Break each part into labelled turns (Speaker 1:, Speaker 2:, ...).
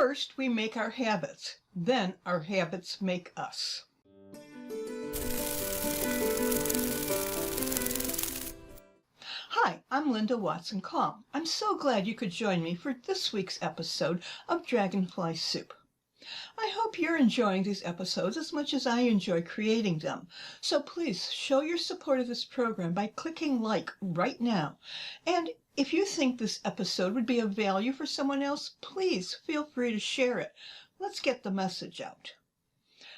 Speaker 1: First, we make our habits. Then our habits make us. Hi, I'm Linda Watson-Calm. I'm so glad you could join me for this week's episode of Dragonfly Soup. I hope you're enjoying these episodes as much as I enjoy creating them. So please show your support of this program by clicking like right now. And if you think this episode would be of value for someone else, please feel free to share it. Let's get the message out.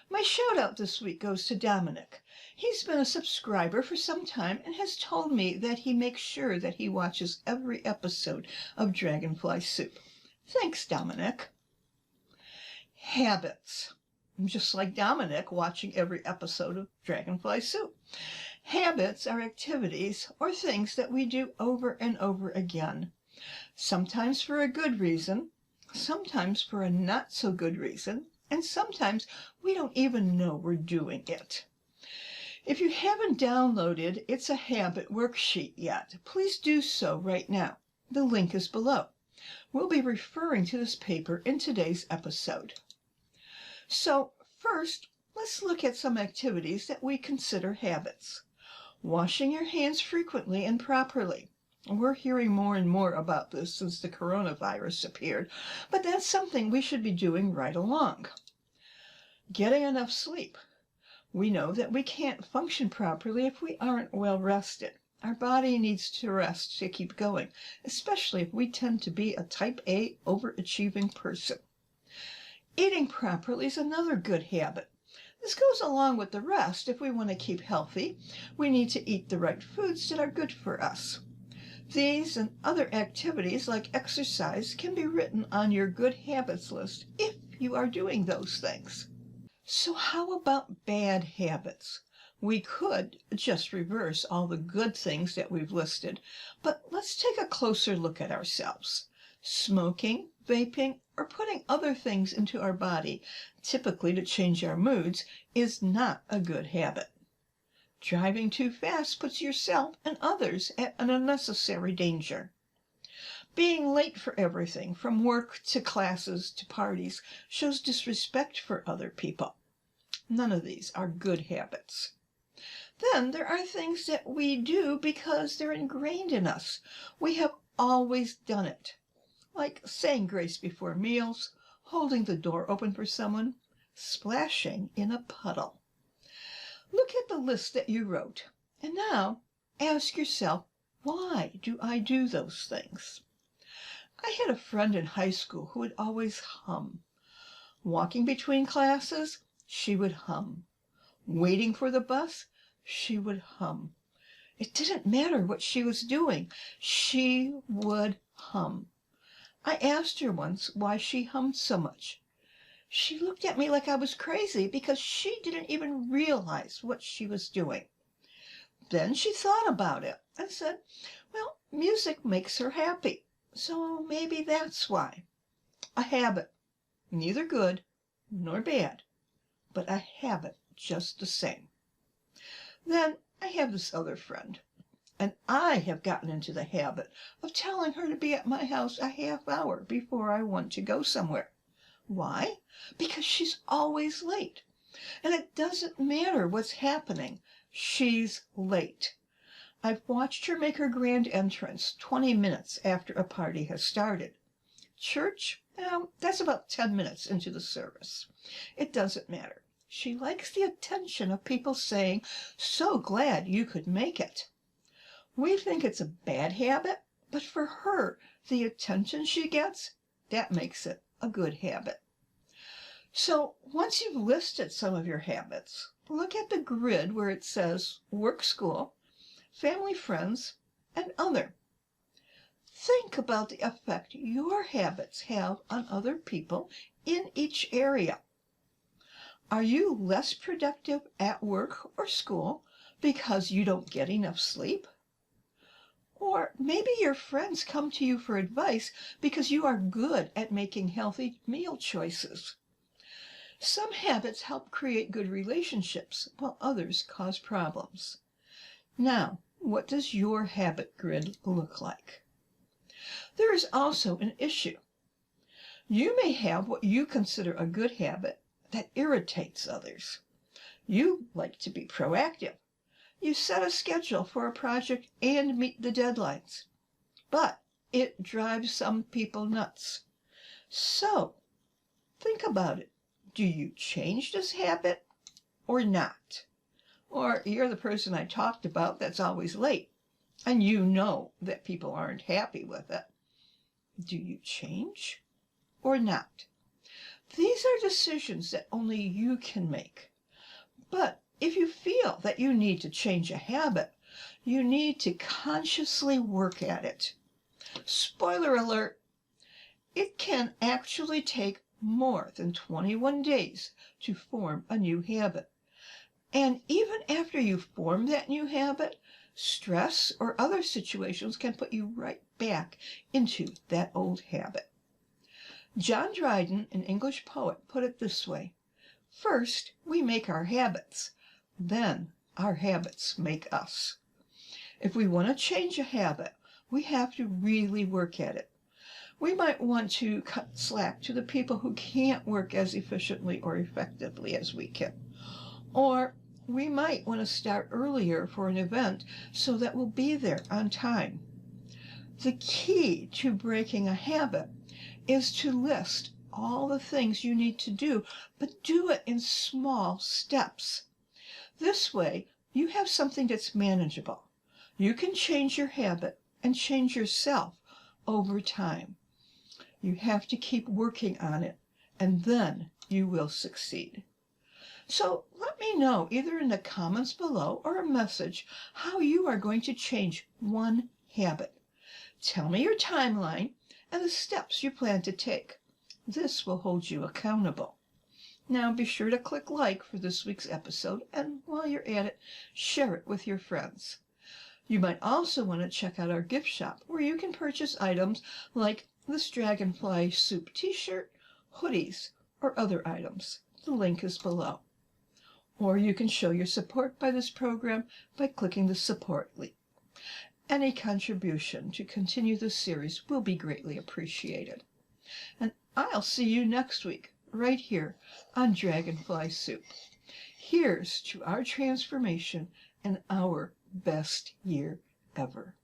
Speaker 1: My shout out this week goes to Dominic. He's been a subscriber for some time and has told me that he makes sure that he watches every episode of Dragonfly Soup. Thanks, Dominic. Habits. Just like Dominic watching every episode of Dragonfly Soup. Habits are activities or things that we do over and over again. Sometimes for a good reason, sometimes for a not so good reason, and sometimes we don't even know we're doing it. If you haven't downloaded It's a Habit worksheet yet, please do so right now. The link is below. We'll be referring to this paper in today's episode. So first, let's look at some activities that we consider habits. Washing your hands frequently and properly. We're hearing more and more about this since the coronavirus appeared, but that's something we should be doing right along. Getting enough sleep. We know that we can't function properly if we aren't well rested. Our body needs to rest to keep going, especially if we tend to be a type A overachieving person. Eating properly is another good habit. This goes along with the rest. If we want to keep healthy, we need to eat the right foods that are good for us. These and other activities like exercise can be written on your good habits list if you are doing those things. So how about bad habits? We could just reverse all the good things that we've listed, but let's take a closer look at ourselves. Smoking, vaping, or putting other things into our body, typically to change our moods, is not a good habit. Driving too fast puts yourself and others at an unnecessary danger. Being late for everything, from work to classes to parties, shows disrespect for other people. None of these are good habits. Then there are things that we do because they're ingrained in us. We have always done it. Like saying grace before meals, holding the door open for someone, splashing in a puddle. Look at the list that you wrote, and now ask yourself, why do I do those things? I had a friend in high school who would always hum. Walking between classes, she would hum. Waiting for the bus, she would hum. It didn't matter what she was doing, she would hum. I asked her once why she hummed so much. She looked at me like I was crazy because she didn't even realize what she was doing. Then she thought about it and said, well, music makes her happy, so maybe that's why. A habit, neither good nor bad, but a habit just the same. Then I have this other friend, and I have gotten into the habit of telling her to be at my house a half hour before I want to go somewhere. Why? Because she's always late. And it doesn't matter what's happening. She's late. I've watched her make her grand entrance 20 minutes after a party has started. Church? That's about 10 minutes into the service. It doesn't matter. She likes the attention of people saying, so glad you could make it. We think it's a bad habit, but for her, the attention she gets, that makes it a good habit. So once you've listed some of your habits, look at the grid where it says work, school, family, friends, and other. Think about the effect your habits have on other people in each area. Are you less productive at work or school because you don't get enough sleep? Or maybe your friends come to you for advice because you are good at making healthy meal choices. Some habits help create good relationships, while others cause problems. Now, what does your habit grid look like? There is also an issue. You may have what you consider a good habit that irritates others. You like to be proactive. You set a schedule for a project and meet the deadlines. But it drives some people nuts. So, think about it. Do you change this habit or not? Or you're the person I talked about that's always late, and you know that people aren't happy with it. Do you change or not? These are decisions that only you can make. But if you feel that you need to change a habit, you need to consciously work at it. Spoiler alert, it can actually take more than 21 days to form a new habit. And even after you form that new habit, stress or other situations can put you right back into that old habit. John Dryden, an English poet, put it this way: first, we make our habits, then our habits make us. If we want to change a habit, we have to really work at it. We might want to cut slack to the people who can't work as efficiently or effectively as we can. Or we might want to start earlier for an event so that we'll be there on time. The key to breaking a habit is to list all the things you need to do, but do it in small steps. This way, you have something that's manageable. You can change your habit and change yourself over time. You have to keep working on it, and then you will succeed. So let me know, either in the comments below or a message, how you are going to change one habit. Tell me your timeline and the steps you plan to take. This will hold you accountable. Now be sure to click like for this week's episode, and while you're at it, share it with your friends. You might also want to check out our gift shop, where you can purchase items like this Dragonfly Soup t-shirt, hoodies, or other items. The link is below. Or you can show your support by this program by clicking the support link. Any contribution to continue this series will be greatly appreciated. And I'll see you next week, right here on Dragonfly Soup. Here's to our transformation and our best year ever.